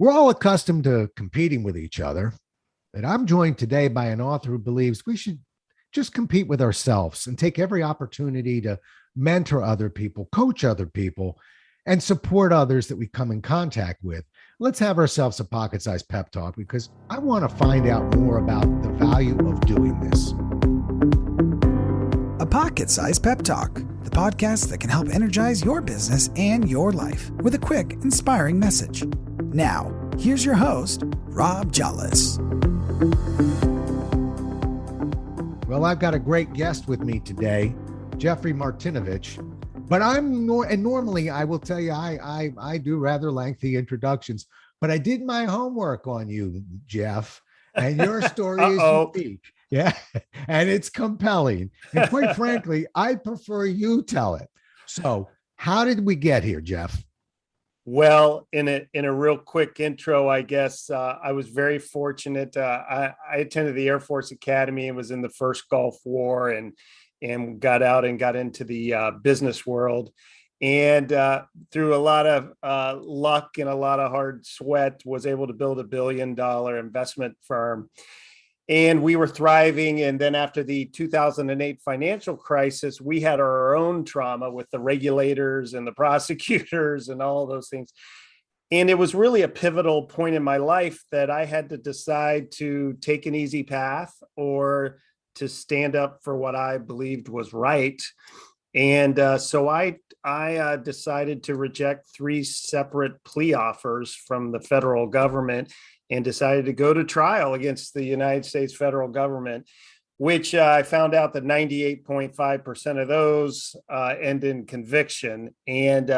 We're all accustomed to competing with each other, but I'm joined today by an author who believes we should just compete with ourselves and take every opportunity to mentor other people, coach other people, and support others that we come in contact with. Let's have ourselves a pocket sized pep talk because I want to find out more about the value of doing this. A Pocket Sized Pep Talk, the podcast that can help energize your business and your life with a quick, inspiring message. Now, here's your host, Rob Jolles. Well, I've got a great guest with me today, Jeffrey Martinovich. But normally I will tell you, I do rather lengthy introductions, but I did my homework on you, Jeff, and your story is unique. Yeah, and it's compelling. And quite frankly, I prefer you tell it. So how did we get here, Jeff? Well, in a real quick intro, I guess I was very fortunate. I attended the Air Force Academy and was in the first Gulf War and got out and got into the business world. And through a lot of luck and a lot of hard sweat, was able to build $1 billion investment firm. And we were thriving. And then after the 2008 financial crisis, we had our own trauma with the regulators and the prosecutors and all of those things. And it was really a pivotal point in my life that I had to decide to take an easy path or to stand up for what I believed was right. And so I decided to reject 3 separate plea offers from the federal government and decided to go to trial against the United States federal government, which I found out that 98.5% of those end in conviction. And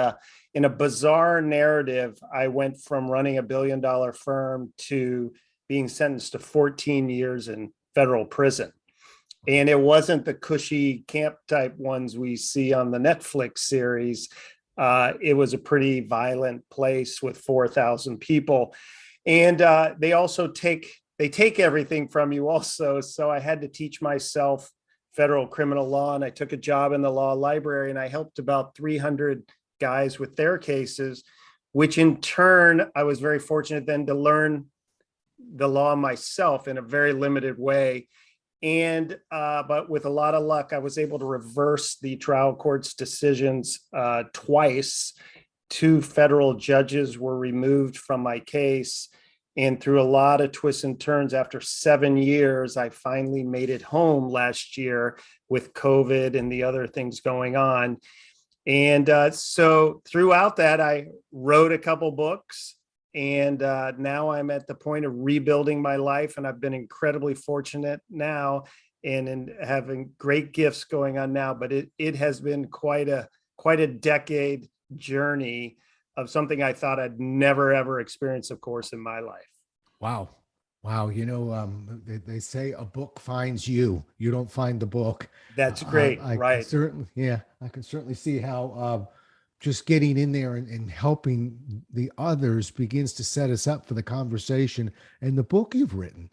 in a bizarre narrative, I went from running a $1 billion firm to being sentenced to 14 years in federal prison. And it wasn't the cushy camp type ones we see on the Netflix series. It was a pretty violent place with 4,000 people. And they also take everything from you also. So I had to teach myself federal criminal law, and I took a job in the law library, and I helped about 300 guys with their cases, which in turn, I was very fortunate then to learn the law myself in a very limited way. And but with a lot of luck, I was able to reverse the trial court's decisions twice. 2 federal judges were removed from my case. And through a lot of twists and turns, after 7 years, I finally made it home last year with COVID and the other things going on. And so throughout that, I wrote a couple books. And now I'm at the point of rebuilding my life. And I've been incredibly fortunate now and in having great gifts going on now. But it has been quite a decade journey of something I thought I'd never, ever experience, of course, in my life. Wow. You know, they say a book finds you. You don't find the book. That's great. Right. I can certainly see how just getting in there and helping the others begins to set us up for the conversation and the book you've written.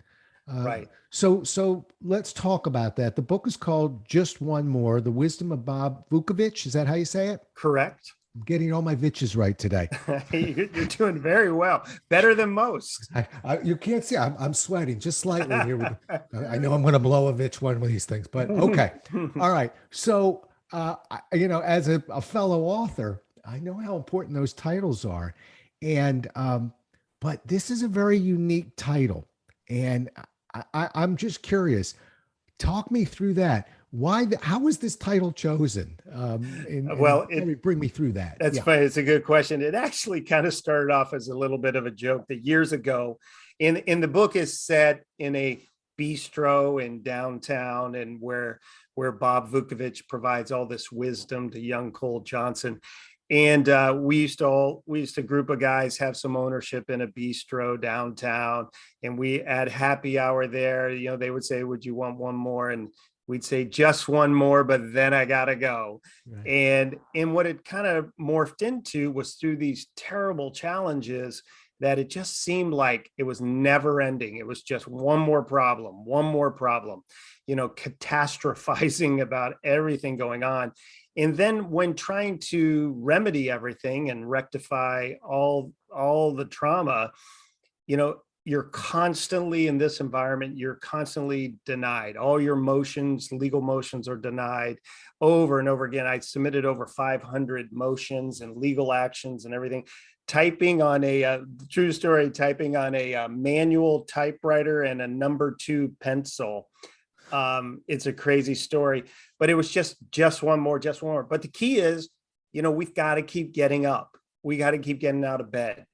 Right. So let's talk about that. The book is called Just One More, The Wisdom of Bob Vukovich. Is that how you say it? Correct. I'm getting all my Viches right today. You're doing very well. Better than most. You can't see. I'm sweating just slightly here. I know I'm going to blow a Vich one of these things, but okay. All right. So, as a fellow author, I know how important those titles are. And, but this is a very unique title. And I'm just curious. Talk me through that. How was this title chosen? Bring me through that. That's funny. It's a good question. It actually kind of started off as a little bit of a joke that years ago in the book is set in a bistro in downtown and where Bob Vukovich provides all this wisdom to young Cole Johnson. And we used to group of guys have some ownership in a bistro downtown, and we at happy hour there, they would say, "Would you want one more?" And we'd say just one more, but then I gotta go. Right. And what it kind of morphed into was through these terrible challenges that it just seemed like it was never ending. It was just one more problem, catastrophizing about everything going on. And then when trying to remedy everything and rectify all all the trauma, you know, you're constantly in this environment, you're constantly denied. All your motions, legal motions are denied over and over again. I submitted over 500 motions and legal actions and everything. Typing on a true story, typing on a manual typewriter and a #2 pencil. It's a crazy story, but it was just one more. But the key is, you know, we've got to keep getting up. We got to keep getting out of bed.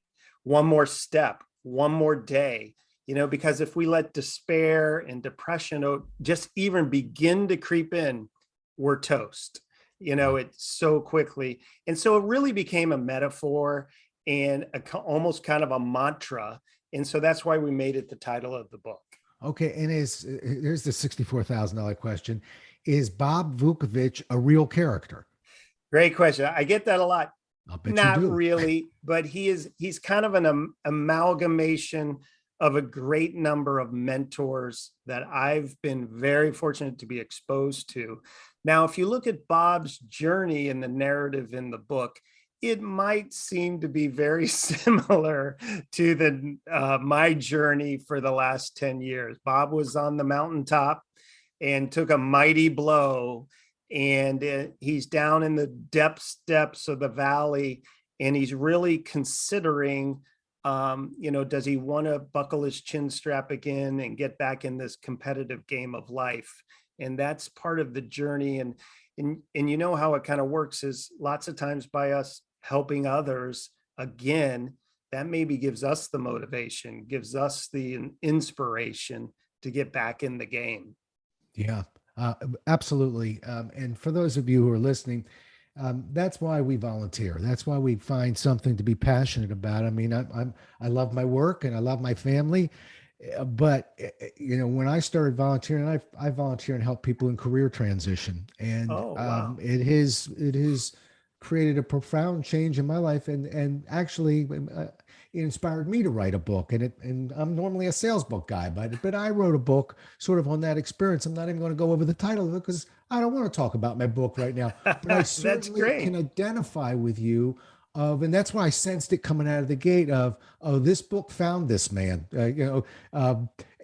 One more step, one more day, you know, because if we let despair and depression just even begin to creep in, we're toast, you know, it so quickly. And so it really became a metaphor and almost kind of a mantra. And so that's why we made it the title of the book. Okay. And here's the $64,000 question. Is Bob Vukovich a real character? Great question. I get that a lot. I'll bet Not you do. really, but he's kind of an amalgamation of a great number of mentors that I've been very fortunate to be exposed to. Now, if you look at Bob's journey in the narrative in the book, it might seem to be very similar to my journey for the last 10 years. Bob was on the mountaintop and took a mighty blow, and he's down in the depths of the valley, and he's really considering, you know, does he want to buckle his chin strap again and get back in this competitive game of life? And that's part of the journey. And you know how it kind of works is lots of times by us helping others again, that maybe gives us the motivation, gives us the inspiration to get back in the game. Yeah, absolutely. And for those of you who are listening, that's why we volunteer. That's why we find something to be passionate about. I mean, I love my work and I love my family, but you know, when I started volunteering, I volunteer and help people in career transition, and wow. it has created a profound change in my life, and actually it inspired me to write a book. And I'm normally a sales book guy, but I wrote a book sort of on that experience. I'm not even going to go over the title of it because I don't want to talk about my book right now. But I certainly can identify with you and that's why I sensed it coming out of the gate of, oh, this book found this man,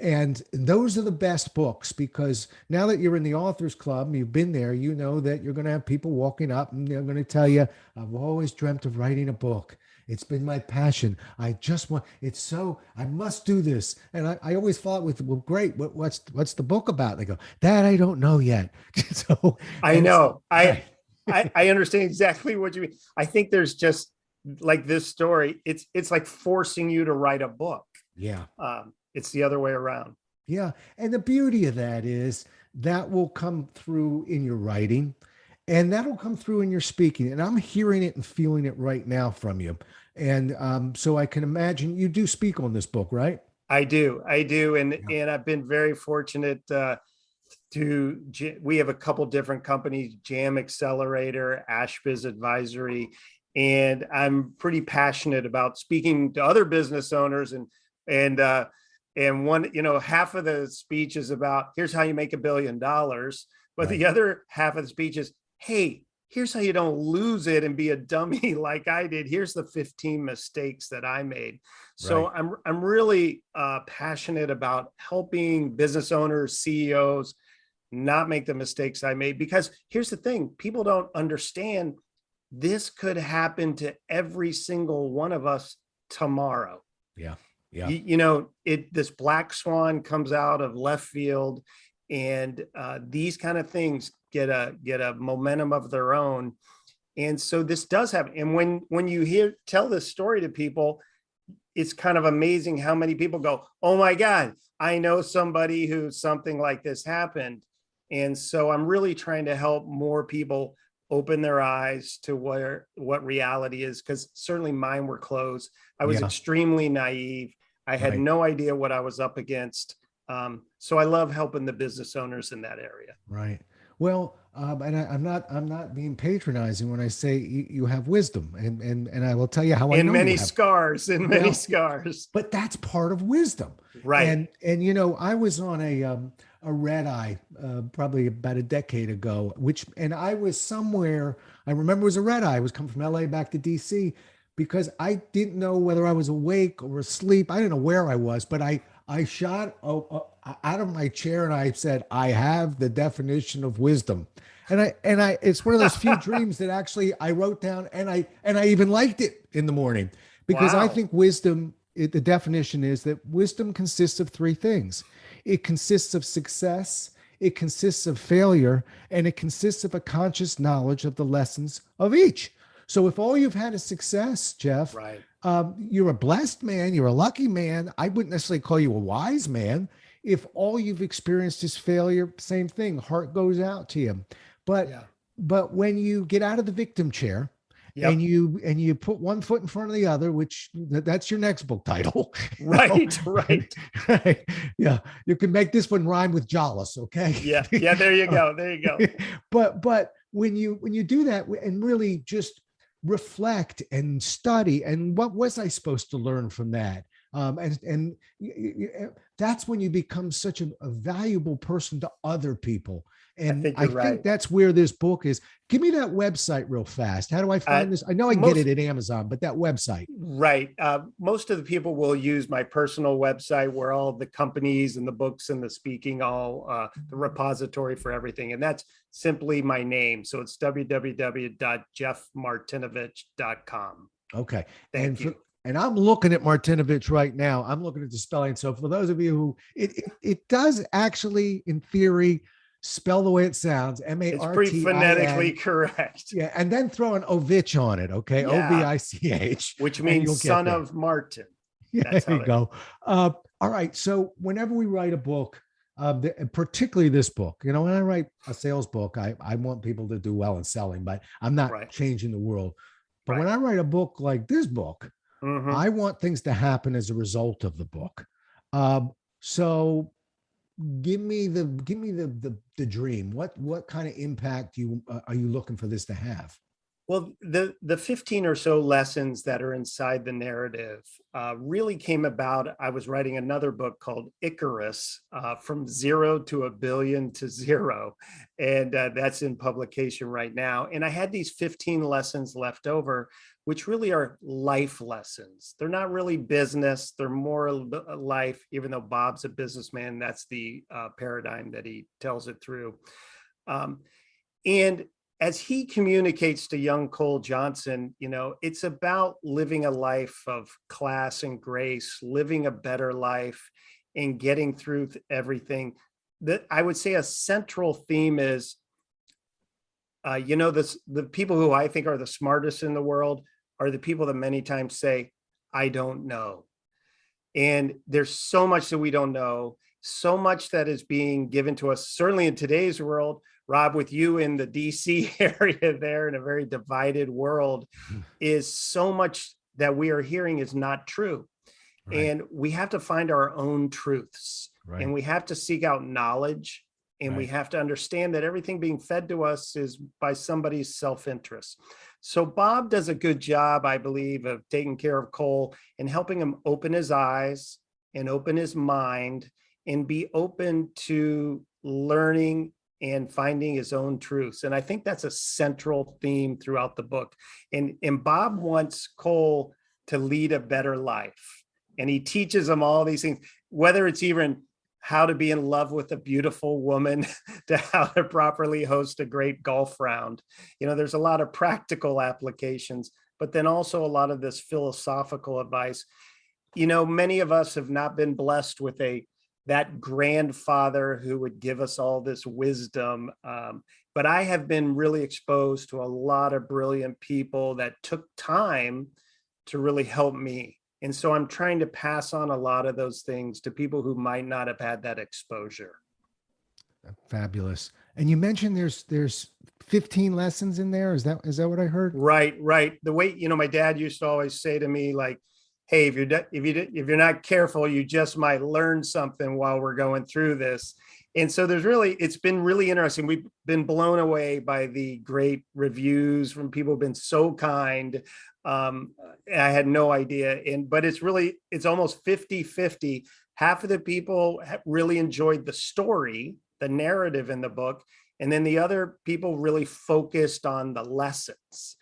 and those are the best books, because now that you're in the authors club, you've been there, you know that you're going to have people walking up and they're going to tell you, I've always dreamt of writing a book. It's been my passion. I must do this. And I always thought well, great. What's the book about? They go, that I don't know yet. So I know. I understand exactly what you mean. I think there's just like this story. It's like forcing you to write a book. Yeah. It's the other way around. Yeah. And the beauty of that is that will come through in your writing, and that'll come through in your speaking. And I'm hearing it and feeling it right now from you. And so I can imagine you do speak on this book, right? I do. And I've been very fortunate we have a couple different companies, Jam Accelerator, Ashbiz Advisory, and I'm pretty passionate about speaking to other business owners, and one, you know, half of the speech is about here's how you make $1 billion, but the other half of the speech is, hey, here's how you don't lose it and be a dummy like I did. Here's the 15 mistakes that I made. So I'm really passionate about helping business owners, CEOs, not make the mistakes I made. Because here's the thing, people don't understand this could happen to every single one of us tomorrow. Yeah. Yeah. You know, this black swan comes out of left field, and these kind of things get a momentum of their own. And so this does happen. And when you tell this story to people, it's kind of amazing how many people go, oh my God, I know somebody who something like this happened. And so I'm really trying to help more people open their eyes to what reality is, because certainly mine were closed. I was extremely naive. I had no idea what I was up against. So I love helping the business owners in that area. Right. Well, and I'm not being patronizing when I say you have wisdom, and I will tell you how I know many scars, scars. But that's part of wisdom, right? And you know, I was on a red eye probably about a decade ago, and I was somewhere. I remember it was a red eye. I was coming from LA back to DC, because I didn't know whether I was awake or asleep. I didn't know where I was, but I shot out of my chair and I said, I have the definition of wisdom. And I it's one of those few dreams that actually I wrote down, and I even liked it in the morning, because I Wow. think wisdom, the definition is that wisdom consists of three things. It consists of success, it consists of failure, and it consists of a conscious knowledge of the lessons of each. So if all you've had is success, Jeff, Right. you're a blessed man, you're a lucky man. I wouldn't necessarily call you a wise man. If all you've experienced is failure, same thing, heart goes out to you. But Yeah. but when you get out of the victim chair and Yep. you put one foot in front of the other, which that's your next book title. you know? Right. Right. Right. Yeah, you can make this one rhyme with Jollis, okay? Yeah. Yeah. There you go. There you go. But when you do that and really just reflect and study, and what was I supposed to learn from that? And that's when you become such a valuable person to other people. I And think I you're think right. that's where this book is. Give me that website real fast. How do I Uh, find this? I know I can get most it at Amazon, but that website. Right. Most of the people will use my personal website where all the companies and the books and the speaking, all the repository for everything. And that's simply my name. So it's www.jeffmartinovich.com. Okay. And Thank you. and I'm looking at Martinovich right now. I'm looking at the spelling. So for those of you who it does actually, in theory, spell the way it sounds, It's pretty Martin. phonetically correct. Yeah, and then throw an Ovich on it, okay? Yeah. Ovich, Which and means you'll get son there. of Martin. Yeah, That's there how you they, go. All right. So whenever we write a book, particularly this book, when I write a sales book, I want people to do well in selling, but I'm not right. changing the world. But when Right. I write a book like this book, Hmm. I want things to happen as a result of the book. So give me the dream. What kind of impact are you looking for this to have? Well, the 15 or so lessons that are inside the narrative really came about. I was writing another book called Icarus, From Zero to a Billion to Zero. And that's in publication right now. And I had these 15 lessons left over, which really are life lessons. They're not really business. They're more life, even though Bob's a businessman. That's the paradigm that he tells it through. And as he communicates to young Cole Johnson, it's about living a life of class and grace, living a better life, and getting through everything. That I would say a central theme is, the people who I think are the smartest in the world are the people that many times say, "I don't know." And there's so much that we don't know, so much that is being given to us, certainly in today's world. Rob, with you in the DC area there, in a very divided world, is so much that we are hearing is not true. Right, And we have to find our own truths, and right, we have to seek out knowledge, and we right. have to understand that everything being fed to us is by somebody's self-interest. So Bob does a good job, I believe, of taking care of Cole and helping him open his eyes and open his mind and be open to learning and finding his own truths. And I think that's a central theme throughout the book. And Bob wants Cole to lead a better life. And he teaches him all these things, whether it's even how to be in love with a beautiful woman to how to properly host a great golf round. There's a lot of practical applications, but then also a lot of this philosophical advice. Many of us have not been blessed with that grandfather who would give us all this wisdom. But I have been really exposed to a lot of brilliant people that took time to really help me. And so I'm trying to pass on a lot of those things to people who might not have had that exposure. Fabulous. And you mentioned there's 15 lessons in there. Is that what I heard? Right, right. The way, my dad used to always say to me, like, "Hey, if you're not careful, you just might learn something while we're going through this." And so it's been really interesting. We've been blown away by the great reviews from people who've been so kind. I had no idea. But it's almost 50-50. Half of the people really enjoyed the story, the narrative in the book. And then the other people really focused on the lessons.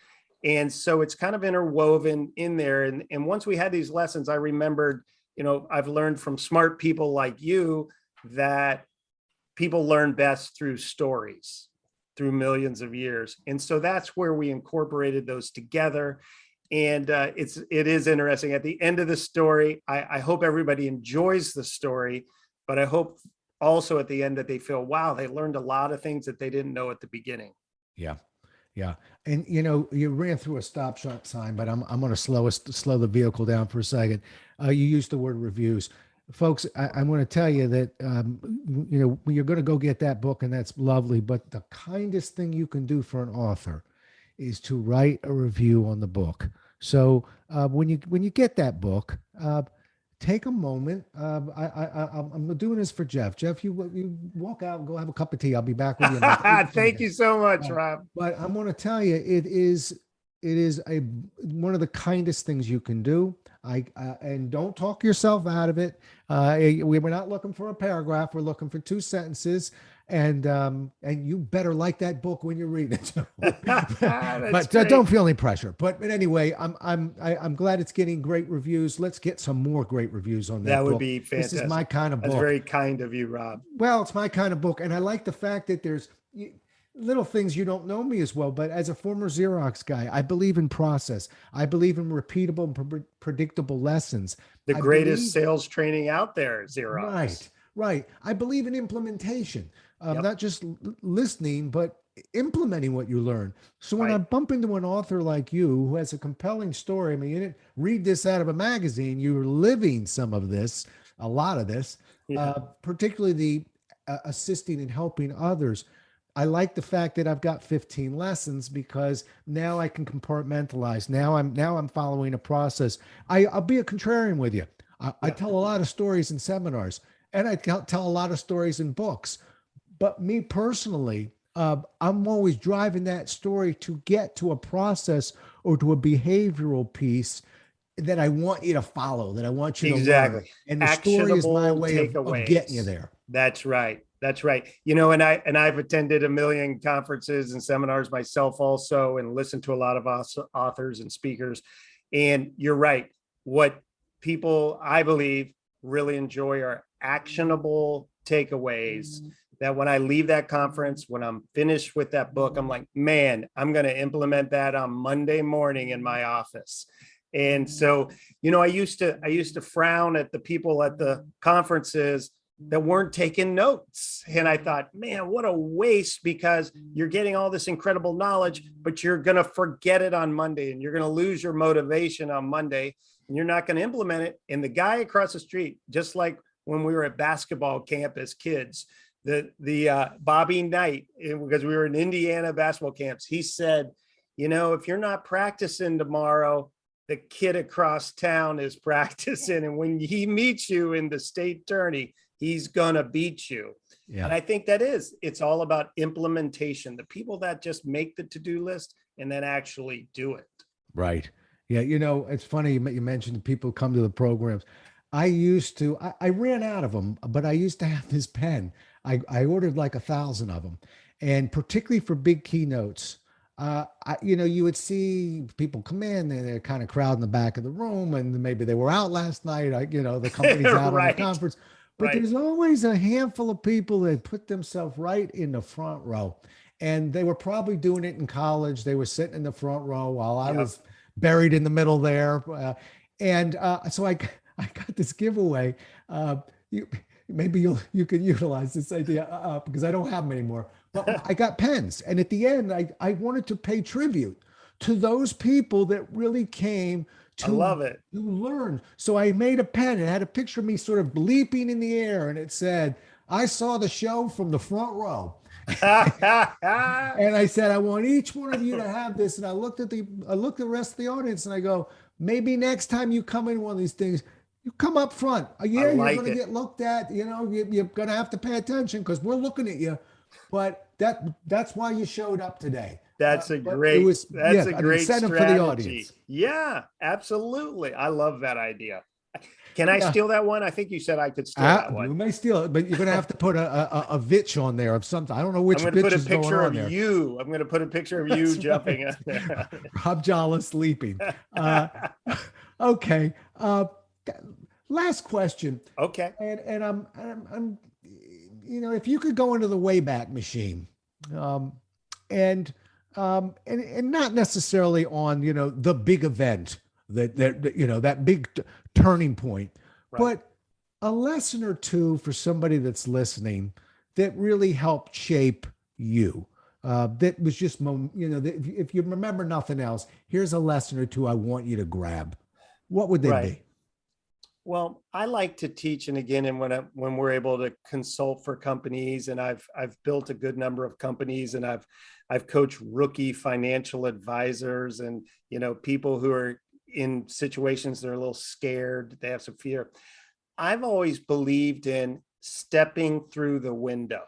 And so it's kind of interwoven in there. And once we had these lessons, I remembered, I've learned from smart people like you that people learn best through stories, through millions of years. And so that's where we incorporated those together. And it is interesting. At the end of the story, I hope everybody enjoys the story, but I hope also at the end that they feel, wow, they learned a lot of things that they didn't know at the beginning. Yeah. Yeah. And you ran through a stop sign, but I'm going to slow the vehicle down for a second. You used the word reviews. Folks, I'm going to tell you that, you're going to go get that book, and that's lovely. But the kindest thing you can do for an author is to write a review on the book. So when you get that book, take a moment. I'm doing this for Jeff. Jeff, you walk out and go have a cup of tea. I'll be back with you. Thank you so much, Rob. But I'm going to tell you, it is one of the kindest things you can do. And don't talk yourself out of it. We were not looking for a paragraph. We're looking for 2 sentences. And you better like that book when you're reading it. But don't feel any pressure. But anyway, I'm glad it's getting great reviews. Let's get some more great reviews on that. That would book. be fantastic. This is my kind of book. That's very kind of you, Rob. Well, it's my kind of book, and I like the fact that there's little things. You don't know me as well, but as a former Xerox guy, I believe in process. I believe in repeatable and predictable lessons. The greatest sales training out there, Xerox. Right. I believe in implementation, not just listening, but implementing what you learn. So when I bump into an author like you who has a compelling story, I mean, you didn't read this out of a magazine. You're living some of this, a lot of this, particularly the assisting and helping others. I like the fact that I've got 15 lessons because now I can compartmentalize. Now I'm following a process. I'll be a contrarian with you. I tell a lot of stories in seminars, and I tell a lot of stories in books. But me personally, I'm always driving that story to get to a process or to a behavioral piece that I want you to follow, that I want you to learn. And the story is my way of getting you there. That's right. That's right. And I've attended a million conferences and seminars myself also, and listened to a lot of authors and speakers. And you're right. What people, I believe, really enjoy are actionable takeaways that when I leave that conference, when I'm finished with that book, I'm like, man, I'm going to implement that on Monday morning in my office. And so, I used to frown at the people at the conferences that weren't taking notes. And I thought, man, what a waste, because you're getting all this incredible knowledge, but you're going to forget it on Monday, and you're going to lose your motivation on Monday, and you're not going to implement it. And the guy across the street, just like when we were at basketball camp as kids, the Bobby Knight, because we were in Indiana basketball camps, he said, if you're not practicing tomorrow, the kid across town is practicing. And when he meets you in the state tourney, he's going to beat you. Yeah. And I think it's all about implementation. The people that just make the to-do list and then actually do it. Right. Yeah. It's funny you mentioned people come to the programs. I ran out of them, but I used to have this pen. I ordered like 1,000 of them. And particularly for big keynotes, you would see people come in and they're kind of crowding the back of the room, and maybe they were out last night, the company's out on the conference. But there's always a handful of people that put themselves right in the front row. And they were probably doing it in college. They were sitting in the front row while I was buried in the middle there. So I got this giveaway. Maybe you can utilize this idea because I don't have them anymore. But I got pens. And at the end, I wanted to pay tribute to those people that really came to learn. So I made a pen. It had a picture of me sort of leaping in the air, and it said, "I saw the show from the front row." And I said, I want each one of you to have this. And I looked at the rest of the audience, and I go, maybe next time you come in one of these things, you come up front. You're going to get looked at. You're going to have to pay attention because we're looking at you. But that's why you showed up today. That's a great incentive strategy for the audience. Yeah, absolutely. I love that idea. Can I Yeah. steal that one? I think you said I could steal that You one. may steal it, but you're going to have to put a vitch on there of something. I don't know which I'm going to vitch put a is going picture on of there. you. I'm going to put a picture of you That's jumping. right. Rob Jala sleeping. Okay. Last question. Okay. And I'm, if you could go into the Wayback Machine, um, and not necessarily on, the big event that big turning point, Right. but a lesson or two for somebody that's listening that really helped shape you. That was just, if you remember nothing else, here's a lesson or two I want you to grab. What would they Right. be? Well, I like to teach, and again, and when we're able to consult for companies, and I've built a good number of companies, and I've coached rookie financial advisors, and people who are in situations that are a little scared, they have some fear. I've always believed in stepping through the window.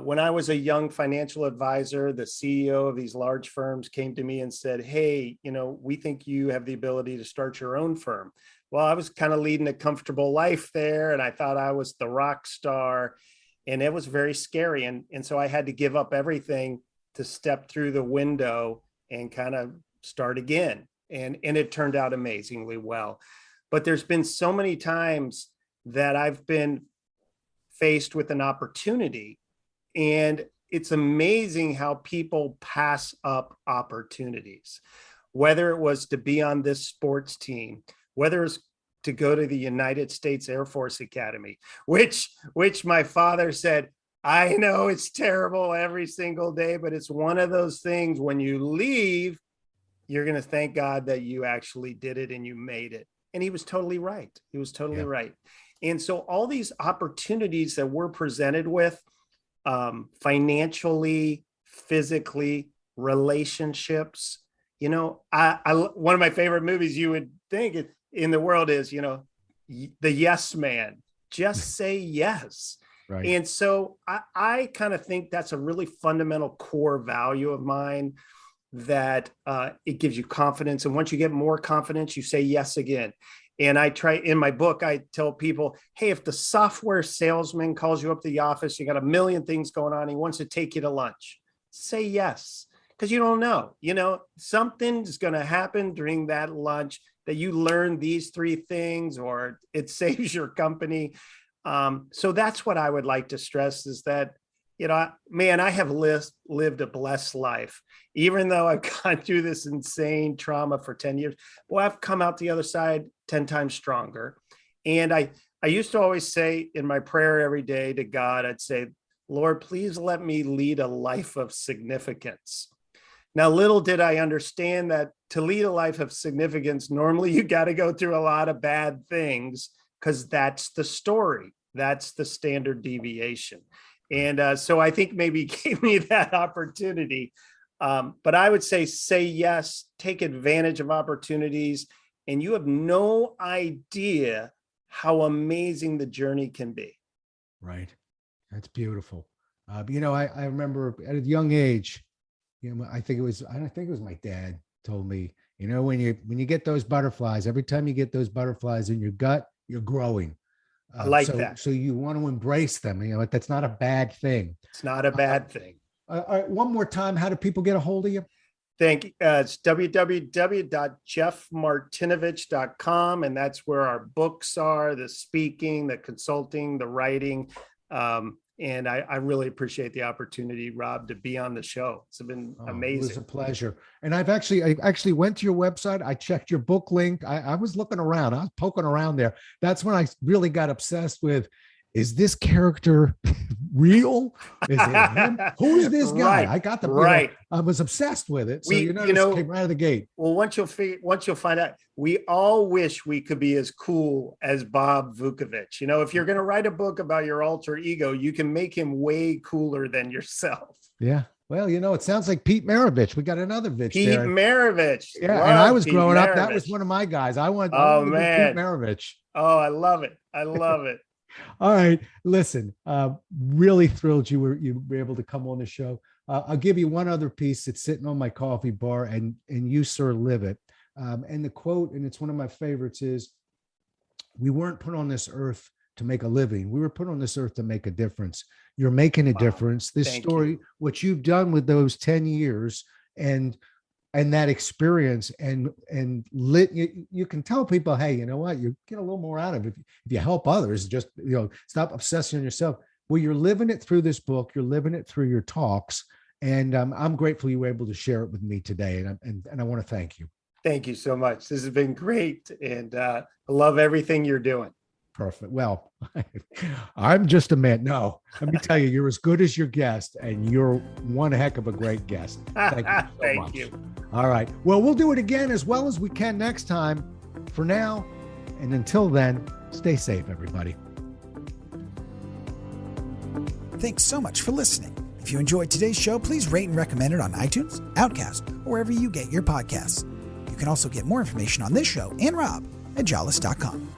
When I was a young financial advisor, the CEO of these large firms came to me and said, "Hey, we think you have the ability to start your own firm." Well, I was kind of leading a comfortable life there, and I thought I was the rock star, and it was very scary. And so I had to give up everything to step through the window and kind of start again. And it turned out amazingly well. But there's been so many times that I've been faced with an opportunity, and it's amazing how people pass up opportunities, whether it was to be on this sports team, whether it's to go to the United States Air Force Academy, which my father said, "I know it's terrible every single day, but it's one of those things when you leave, you're going to thank God that you actually did it and you made it." And he was totally right. He was totally right. And so all these opportunities that we're presented with, financially, physically, relationships, one of my favorite movies you would think in the world is, The Yes Man. Just say yes. Right. And so I kind of think that's a really fundamental core value of mine, that it gives you confidence. And once you get more confidence, you say yes again. And I try in my book, I tell people, hey, if the software salesman calls you up to the office, you got a million things going on, he wants to take you to lunch, say yes. Because you don't know, something's going to happen during that lunch that you learn these 3 things, or it saves your company. So that's what I would like to stress, is that, I have lived a blessed life, even though I've gone through this insane trauma for 10 years. Well, I've come out the other side 10 times stronger. And I used to always say in my prayer every day to God, I'd say, "Lord, please let me lead a life of significance." Now, little did I understand that to lead a life of significance, normally you got to go through a lot of bad things, because that's the story. That's the standard deviation. And so I think maybe he gave me that opportunity. But I would say yes, take advantage of opportunities, and you have no idea how amazing the journey can be. Right. That's beautiful. I remember at a young age, I think it was my dad told me, when you get those butterflies, every time you get those butterflies in your gut, you're growing. I like that. So you want to embrace them. That's not a bad thing. It's not a bad thing. All right, one more time, how do people get a hold of you? Thank you. It's www.jeffmartinovich.com. And that's where our books are, the speaking, the consulting, the writing. And I really appreciate the opportunity, Rob, to be on the show. It's been amazing. It was a pleasure. And I actually went to your website. I checked your book link. I was looking around. I was poking around there. That's when I really got obsessed with, is this character real? Is it him? Who's this guy? Right, I got the right. I was obsessed with it. So This came right out of the gate. Well, once you'll find out, we all wish we could be as cool as Bob Vukovich. If you're going to write a book about your alter ego, you can make him way cooler than yourself. Yeah. Well, it sounds like Pete Maravich. We got another Vitch Pete there. Maravich. Yeah. Love And I was Pete growing Maravich. up. That was one of my guys. I wanted Oh, to be man. Pete Maravich. Oh, I love it. I love it. All right. Listen, really thrilled you were able to come on the show. I'll give you one other piece that's sitting on my coffee bar, and you, sir, live it. And the quote, and it's one of my favorites, is, we weren't put on this earth to make a living. We were put on this earth to make a difference. You're making a Wow. difference. This Thank story, you. what you've done with those 10 years and that experience and you can tell people, hey, you know what, you get a little more out of it if you help others. Just, stop obsessing on yourself. Well, you're living it through this book. You're living it through your talks. And I'm grateful you were able to share it with me today. And I want to thank you. Thank you so much. This has been great. And I love everything you're doing. Perfect. Well, I'm just a man. No, let me tell you, you're as good as your guest, and you're one heck of a great guest. Thank you so Thank much. you. All right. Well, we'll do it again as well as we can next time. For now, and until then, stay safe, everybody. Thanks so much for listening. If you enjoyed today's show, please rate and recommend it on iTunes, Outcast, or wherever you get your podcasts. You can also get more information on this show and Rob at jollis.com.